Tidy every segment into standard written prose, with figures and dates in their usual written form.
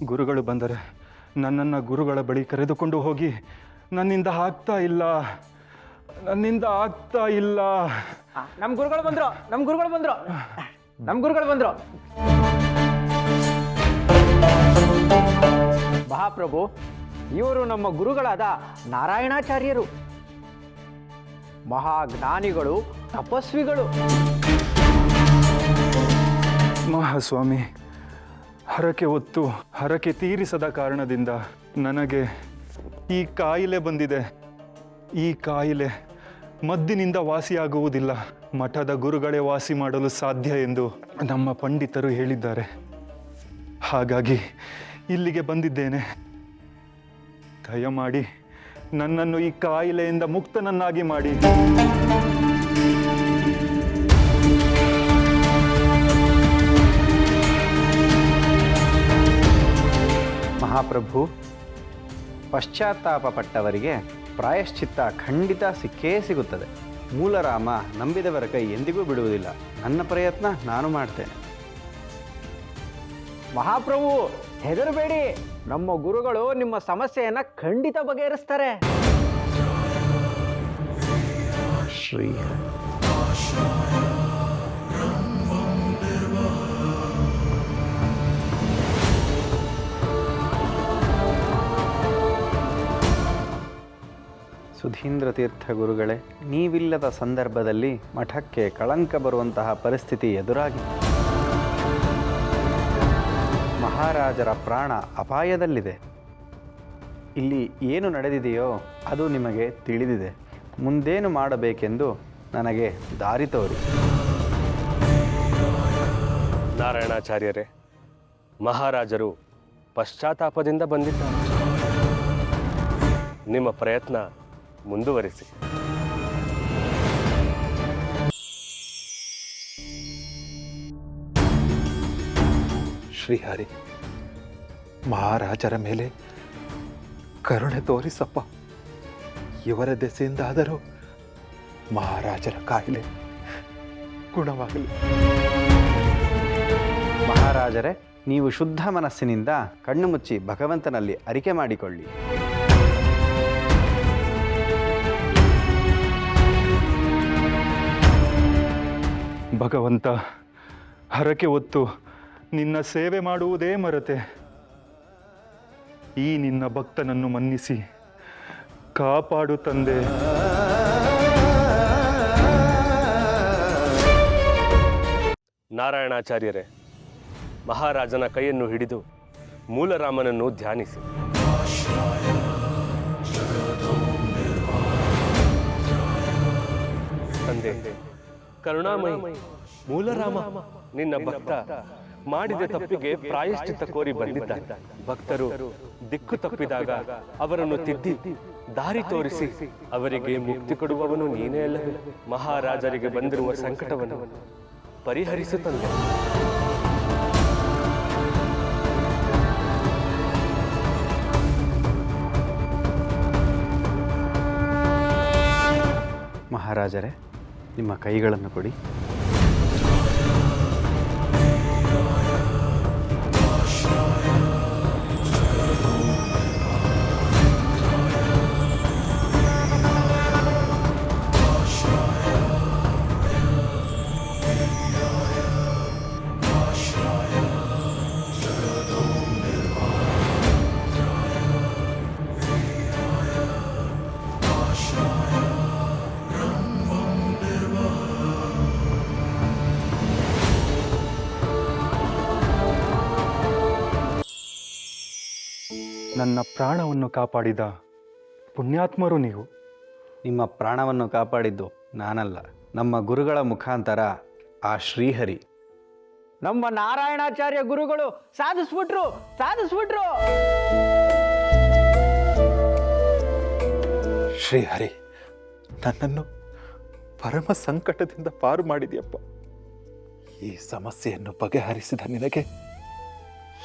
ಗುರುಗಳು ಬಂದರೆ ನನ್ನನ್ನು ಗುರುಗಳ ಬಳಿ ಕರೆದುಕೊಂಡು ಹೋಗಿ ನನ್ನಿಂದ ಆಗ್ತಾ ಇಲ್ಲ. ನಮ್ಮ ಗುರುಗಳು ಬಂದ್ರು. ಮಹಾಪ್ರಭು, ಇವರು ನಮ್ಮ ಗುರುಗಳಾದ ನಾರಾಯಣಾಚಾರ್ಯರು, ಮಹಾಜ್ಞಾನಿಗಳು, ತಪಸ್ವಿಗಳು. ಮಹಾಸ್ವಾಮಿ, ಹರಕೆ ಹೊತ್ತು ಹರಕೆ ತೀರಿಸದ ಕಾರಣದಿಂದ ನನಗೆ ಈ ಕಾಯಿಲೆ ಬಂದಿದೆ. ಈ ಕಾಯಿಲೆ ಮದ್ದಿನಿಂದ ವಾಸಿಯಾಗುವುದಿಲ್ಲ. ಮಠದ ಗುರುಗಳೇ ವಾಸಿ ಮಾಡಲು ಸಾಧ್ಯ ಎಂದು ನಮ್ಮ ಪಂಡಿತರು ಹೇಳಿದ್ದಾರೆ. ಹಾಗಾಗಿ ಇಲ್ಲಿಗೆ ಬಂದಿದ್ದೇನೆ. ದಯಮಾಡಿ ನನ್ನನ್ನು ಈ ಕಾಯಿಲೆಯಿಂದ ಮುಕ್ತನನ್ನಾಗಿ ಮಾಡಿ. ಮಹಾಪ್ರಭು, ಪಶ್ಚಾತ್ತಾಪ ಪಟ್ಟವರಿಗೆ ಪ್ರಾಯಶ್ಚಿತ್ತ ಖಂಡಿತ ಸಿಕ್ಕೇ ಸಿಗುತ್ತದೆ. ಮೂಲರಾಮ ನಂಬಿದವರ ಕೈ ಎಂದಿಗೂ ಬಿಡುವುದಿಲ್ಲ. ನನ್ನ ಪ್ರಯತ್ನ ನಾನು ಮಾಡ್ತೇನೆ. ಮಹಾಪ್ರಭು, ಹೆದರಬೇಡಿ. ನಮ್ಮ ಗುರುಗಳು ನಿಮ್ಮ ಸಮಸ್ಯೆಯನ್ನು ಖಂಡಿತ ಬಗೆಹರಿಸ್ತಾರೆ. ಶ್ರೀ ಸುಧೀಂದ್ರ ತೀರ್ಥ ಗುರುಗಳೇ, ನೀವಿಲ್ಲದ ಸಂದರ್ಭದಲ್ಲಿ ಮಠಕ್ಕೆ ಕಳಂಕ ಬರುವಂತಹ ಪರಿಸ್ಥಿತಿ ಎದುರಾಗಿದೆ. ಮಹಾರಾಜರ ಪ್ರಾಣ ಅಪಾಯದಲ್ಲಿದೆ. ಇಲ್ಲಿ ಏನು ನಡೆದಿದೆಯೋ ಅದು ನಿಮಗೆ ತಿಳಿದಿದೆ. ಮುಂದೇನು ಮಾಡಬೇಕೆಂದು ನನಗೆ ದಾರಿ ತೋರಿ. ನಾರಾಯಣಾಚಾರ್ಯರೇ, ಮಹಾರಾಜರು ಪಶ್ಚಾತ್ತಾಪದಿಂದ ಬಂದಿದ್ದಾರೆ. ನಿಮ್ಮ ಪ್ರಯತ್ನ ಮುಂದುವರಿಸಿ. ಶ್ರೀಹರಿ, ಮಹಾರಾಜರ ಮೇಲೆ ಕರುಣೆ ತೋರಿಸಪ್ಪ. ಇವರ ದೆಸೆಯಿಂದಾದರೂ ಮಹಾರಾಜರ ಕಾಯಿಲೆ ಗುಣವಾಗಲಿ. ಮಹಾರಾಜರೇ, ನೀವು ಶುದ್ಧ ಮನಸ್ಸಿನಿಂದ ಕಣ್ಣು ಮುಚ್ಚಿ ಭಗವಂತನಲ್ಲಿ ಅರಿಕೆ ಮಾಡಿಕೊಳ್ಳಿ. ಭಗವಂತ, ಹರಕೆ ಹೊತ್ತು ನಿನ್ನ ಸೇವೆ ಮಾಡುವುದೇ ಮರೆತೆ. ಈ ನಿನ್ನ ಭಕ್ತನನ್ನು ಮನ್ನಿಸಿ ಕಾಪಾಡು ತಂದೆ. ನಾರಾಯಣಾಚಾರ್ಯರೇ, ಮಹಾರಾಜನ ಕೈಯನ್ನು ಹಿಡಿದು ಮೂಲರಾಮನನ್ನು ಧ್ಯಾನಿಸಿ. ತಂದೆ ಕರುಣಾಮಯಿ, ಮೂಲರಾಮ ನಿನ್ನ ಭಕ್ತ ಮಾಡಿದ ತಪ್ಪಿಗೆ ಪ್ರಾಯಶ್ಚಿತ್ತ ಕೋರಿ ಬಂದಿದ್ದಾನೆ. ಭಕ್ತರು ದಿಕ್ಕು ತಪ್ಪಿದಾಗ ಅವರನ್ನು ತಿದ್ದಿ ದಾರಿ ತೋರಿಸಿ ಅವರಿಗೆ ಮುಕ್ತಿ ಕೊಡುವವನು ನೀನೇ ಅಲ್ಲವೇ. ಮಹಾರಾಜರಿಗೆ ಬಂದಿರುವ ಸಂಕಟವನ್ನು ಪರಿಹರಿಸು ತಂದೆ. ಮಹಾರಾಜರೇ, ನಿಮ್ಮ ಕೈಗಳನ್ನು ಕೊಡಿ. ನನ್ನ ಪ್ರಾಣವನ್ನು ಕಾಪಾಡಿದ ಪುಣ್ಯಾತ್ಮರು ನೀವು. ನಿಮ್ಮ ಪ್ರಾಣವನ್ನು ಕಾಪಾಡಿದ್ದು ನಾನಲ್ಲ, ನಮ್ಮ ಗುರುಗಳ ಮುಖಾಂತರ ಆ ಶ್ರೀಹರಿ. ನಮ್ಮ ನಾರಾಯಣಾಚಾರ್ಯ ಗುರುಗಳು ಸಾಧಿಸ್ಬಿಟ್ರು. ಶ್ರೀಹರಿ, ನನ್ನನ್ನು ಪರಮ ಸಂಕಟದಿಂದ ಪಾರು ಮಾಡಿದೆಯಪ್ಪ. ಈ ಸಮಸ್ಯೆಯನ್ನು ಬಗೆಹರಿಸಿದ ನಿನಗೆ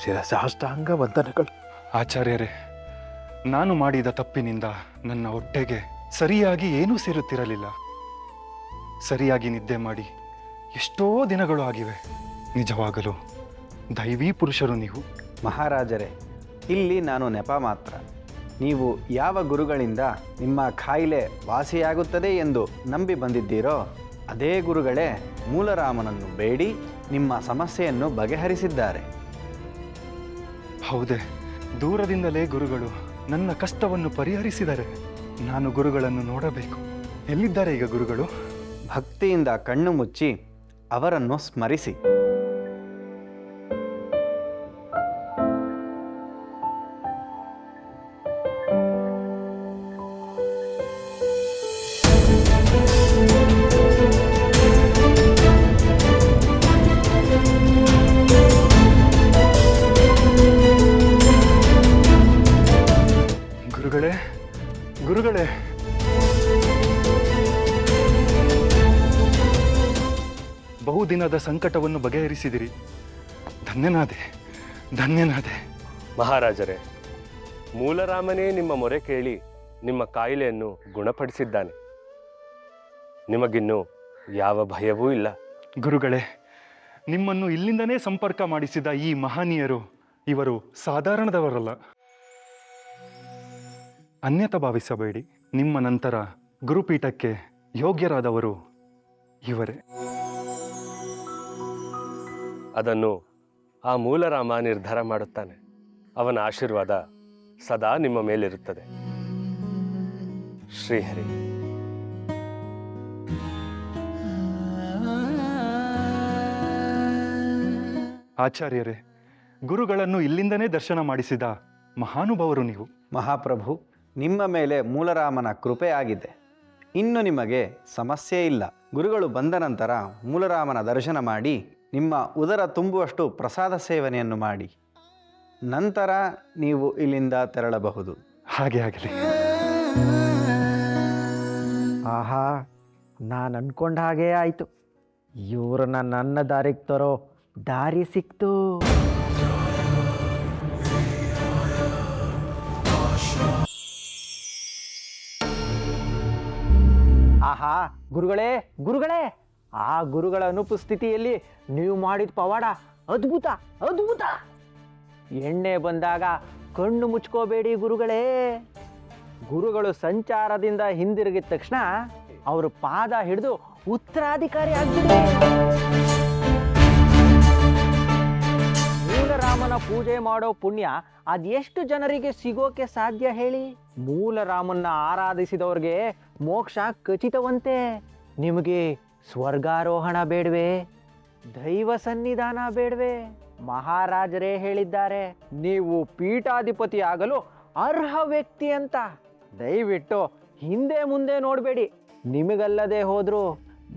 ಶಿರಸಾಷ್ಟಾಂಗ ವಂದನೆಗಳು. ಆಚಾರ್ಯರೇ, ನಾನು ಮಾಡಿದ ತಪ್ಪಿನಿಂದ ನನ್ನ ಹೊಟ್ಟೆಗೆ ಸರಿಯಾಗಿ ಏನೂ ಸೇರುತ್ತಿರಲಿಲ್ಲ. ಸರಿಯಾಗಿ ನಿದ್ದೆ ಮಾಡಿ ಎಷ್ಟೋ ದಿನಗಳು ಆಗಿವೆ. ನಿಜವಾಗಲೂ ದೈವೀ ಪುರುಷರು ನೀವು. ಮಹಾರಾಜರೇ, ಇಲ್ಲಿ ನಾನು ನೆಪ ಮಾತ್ರ. ನೀವು ಯಾವ ಗುರುಗಳಿಂದ ನಿಮ್ಮ ಕಾಯಿಲೆ ವಾಸಿಯಾಗುತ್ತದೆ ಎಂದು ನಂಬಿ ಬಂದಿದ್ದೀರೋ ಅದೇ ಗುರುಗಳೇ ಮೂಲರಾಮನನ್ನು ಬೇಡಿ ನಿಮ್ಮ ಸಮಸ್ಯೆಯನ್ನು ಬಗೆಹರಿಸಿದ್ದಾರೆ. ಹೌದೇ, ದೂರದಿಂದಲೇ ಗುರುಗಳು ನನ್ನ ಕಷ್ಟವನ್ನು ಪರಿಹರಿಸಿದರೆ ನಾನು ಗುರುಗಳನ್ನು ನೋಡಬೇಕು. ಎಲ್ಲಿದ್ದಾರೆ ಈಗ ಗುರುಗಳು? ಭಕ್ತಿಯಿಂದ ಕಣ್ಣು ಮುಚ್ಚಿ ಅವರನ್ನು ಸ್ಮರಿಸಿ. ಗುರುಗಳೇ, ಗುರುಗಳೇ, ಬಹುದಿನದ ಸಂಕಟವನ್ನು ಬಗೆಹರಿಸಿದಿರಿ. ಧನ್ಯನಾದೆ, ಧನ್ಯನಾದೆ. ಮಹಾರಾಜರೇ, ಮೂಲರಾಮನೇ ನಿಮ್ಮ ಮೊರೆ ಕೇಳಿ ನಿಮ್ಮ ಕಾಯಿಲೆಯನ್ನು ಗುಣಪಡಿಸಿದ್ದಾನೆ. ನಿಮಗಿನ್ನು ಯಾವ ಭಯವೂ ಇಲ್ಲ. ಗುರುಗಳೇ, ನಿಮ್ಮನ್ನು ಇಲ್ಲಿಂದನೇ ಸಂಪರ್ಕ ಮಾಡಿಸಿದ ಈ ಮಹನೀಯರು ಇವರು ಸಾಧಾರಣದವರಲ್ಲ. ಅನ್ಯತ ಭಾವಿಸಬೇಡಿ. ನಿಮ್ಮ ನಂತರ ಗುರುಪೀಠಕ್ಕೆ ಯೋಗ್ಯರಾದವರು ಇವರೇ. ಅದನ್ನು ಆ ಮೂಲರಾಮ ನಿರ್ಧಾರ ಮಾಡುತ್ತಾನೆ. ಅವನ ಆಶೀರ್ವಾದ ಸದಾ ನಿಮ್ಮ ಮೇಲಿರುತ್ತದೆ. ಶ್ರೀಹರಿ. ಆಚಾರ್ಯರೇ, ಗುರುಗಳನ್ನು ಇಲ್ಲಿಂದನೇ ದರ್ಶನ ಮಾಡಿಸಿದ ಮಹಾನುಭಾವರು ನೀವು. ಮಹಾಪ್ರಭು, ನಿಮ್ಮ ಮೇಲೆ ಮೂಲರಾಮನ ಕೃಪೆ ಆಗಿದೆ. ಇನ್ನು ನಿಮಗೆ ಸಮಸ್ಯೆ ಇಲ್ಲ. ಗುರುಗಳು ಬಂದ ನಂತರ ಮೂಲರಾಮನ ದರ್ಶನ ಮಾಡಿ ನಿಮ್ಮ ಉದರ ತುಂಬುವಷ್ಟು ಪ್ರಸಾದ ಸೇವನೆಯನ್ನು ಮಾಡಿ ನಂತರ ನೀವು ಇಲ್ಲಿಂದ ತೆರಳಬಹುದು. ಹಾಗೆ ಆಗಲಿ. ಆಹಾ, ನಾನು ಅನ್ಕೊಂಡ ಹಾಗೇ ಆಯಿತು. ಇವ್ರನ್ನ ನನ್ನ ದಾರಿಗೆ ತರೋ ದಾರಿ ಸಿಕ್ತು. ಆಹಾ, ಗುರುಗಳೇ, ಗುರುಗಳೇ, ಆ ಗುರುಗಳ ಅನುಪಸ್ಥಿತಿಯಲ್ಲಿ ನೀವು ಮಾಡಿದ ಪವಾಡ ಅದ್ಭುತ, ಅದ್ಭುತ. ಎಣ್ಣೆ ಬಂದಾಗ ಕಣ್ಣು ಮುಚ್ಕೋಬೇಡಿ ಗುರುಗಳೇ. ಗುರುಗಳು ಸಂಚಾರದಿಂದ ಹಿಂದಿರುಗಿದ ತಕ್ಷಣ ಅವ್ರ ಪಾದ ಹಿಡಿದು ಉತ್ತರಾಧಿಕಾರಿ ಆಗ್ಬಿಡಿ. ಮೂಲರಾಮನ ಪೂಜೆ ಮಾಡೋ ಪುಣ್ಯ ಅದೆಷ್ಟು ಜನರಿಗೆ ಸಿಗೋಕೆ ಸಾಧ್ಯ ಹೇಳಿ? ಮೂಲರಾಮನ್ನ ಆರಾಧಿಸಿದವ್ರಿಗೆ ಮೋಕ್ಷ ಖಚಿತವಂತೆ. ನಿಮಗೆ ಸ್ವರ್ಗಾರೋಹಣ ಬೇಡವೆ? ದೈವ ಸನ್ನಿಧಾನ ಬೇಡವೆ? ಮಹಾರಾಜರೇ ಹೇಳಿದ್ದಾರೆ, ನೀವು ಪೀಠಾಧಿಪತಿ ಆಗಲು ಅರ್ಹ ವ್ಯಕ್ತಿ ಅಂತ. ದಯವಿಟ್ಟು ಹಿಂದೆ ಮುಂದೆ ನೋಡಬೇಡಿ. ನಿಮಗಲ್ಲದೆ ಹೋದ್ರು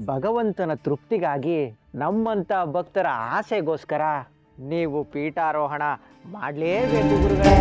ಭಗವಂತನ ತೃಪ್ತಿಗಾಗಿ, ನಮ್ಮಂಥ ಭಕ್ತರ ಆಸೆಗೋಸ್ಕರ ನೀವು ಪೀಠಾರೋಹಣ ಮಾಡಲೇಬೇಕು ಗುರುಗಳೇ.